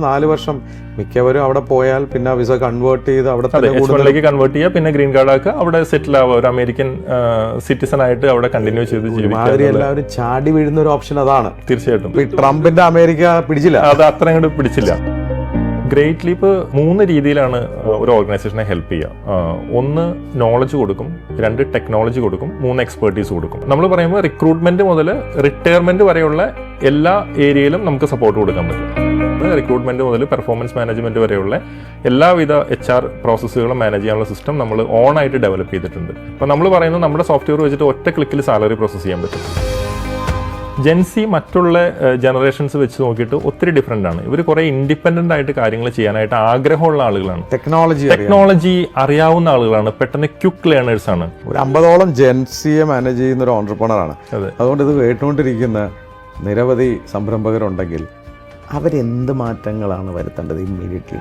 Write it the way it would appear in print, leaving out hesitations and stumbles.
4 വർഷം മിക്കവരും അവിടെ പോയാൽ പിന്നെ വിസ കൺവേർട്ട് ചെയ്ത് അവിടെ H1ലേക്ക് കൺവേർട്ട് ചെയ്യുക, പിന്നെ ഗ്രീൻ കാർഡ് ആക്കുക, അവിടെ സെറ്റിൽ ആവുക, ഒരു അമേരിക്കൻ സിറ്റിസൺ ആയിട്ട് അവിടെ കണ്ടിന്യൂ ചെയ്ത് ജീവിക്കുക. എല്ലാവരും ചാടി വീഴുന്ന ഒരു ഓപ്ഷൻ അതാണ്. തീർച്ചയായിട്ടും ട്രംപിന്റെ അമേരിക്ക പിടിച്ചില്ല, അത് അത്ര അങ്ങോട്ട് പിടിച്ചില്ല. ഗ്രേറ്റ് ലീപ്പ് 3 രീതിയിലാണ് ഒരു ഓർഗനൈസേഷനെ ഹെൽപ്പ് ചെയ്യുക. 1 നോളജ് കൊടുക്കും, 2 ടെക്നോളജി കൊടുക്കും, 3 എക്സ്പെർട്ടീസ് കൊടുക്കും. നമ്മൾ പറയുമ്പോൾ റിക്രൂട്ട്മെന്റ് മുതൽ റിട്ടയർമെന്റ് വരെയുള്ള എല്ലാ ഏരിയയിലും നമുക്ക് സപ്പോർട്ട് കൊടുക്കാൻ പറ്റും. റിക്രൂട്ട്മെന്റ് മുതൽ പെർഫോമൻസ് മാനേജ്മെന്റ് വരെയുള്ള എല്ലാവിധ HR പ്രോസസ്സുകളും മാനേജ് ചെയ്യാനുള്ള സിസ്റ്റം നമ്മൾ ഓൺ ആയിട്ട് ഡെവലപ്പ് ചെയ്തിട്ടുണ്ട്. അപ്പോൾ നമ്മൾ പറയുന്നത് നമ്മുടെ സോഫ്റ്റ്വെയർ വെച്ചിട്ട് ഒറ്റ ക്ലിക്കിൽ സാലറി പ്രോസസ്സ് ചെയ്യാൻ പറ്റും. ജെൻസി മറ്റുള്ള ജനറേഷൻസ് വെച്ച് നോക്കിയിട്ട് ഒത്തിരി ഡിഫറെൻ്റ് ആണ്. ഇവർ കുറേ ഇൻഡിപെൻഡൻ്റ് ആയിട്ട് കാര്യങ്ങൾ ചെയ്യാനായിട്ട് ആഗ്രഹമുള്ള ആളുകളാണ്, ടെക്നോളജി അറിയാവുന്ന ആളുകളാണ്, പെട്ടെന്ന് ക്വിക്ക് ലേണേഴ്സ് ആണ്. ഒരു 50ഓളം ജെൻസിയെ മാനേജ് ചെയ്യുന്ന ഒരു ഓൺട്രപ്രണറാണ്. അതുകൊണ്ട് ഇത് കേട്ടുകൊണ്ടിരിക്കുന്ന നിരവധി സംരംഭകരുണ്ടെങ്കിൽ അവരെന്ത് മാറ്റങ്ങളാണ് വരുത്തേണ്ടത് ഇമ്മീഡിയറ്റ്ലി?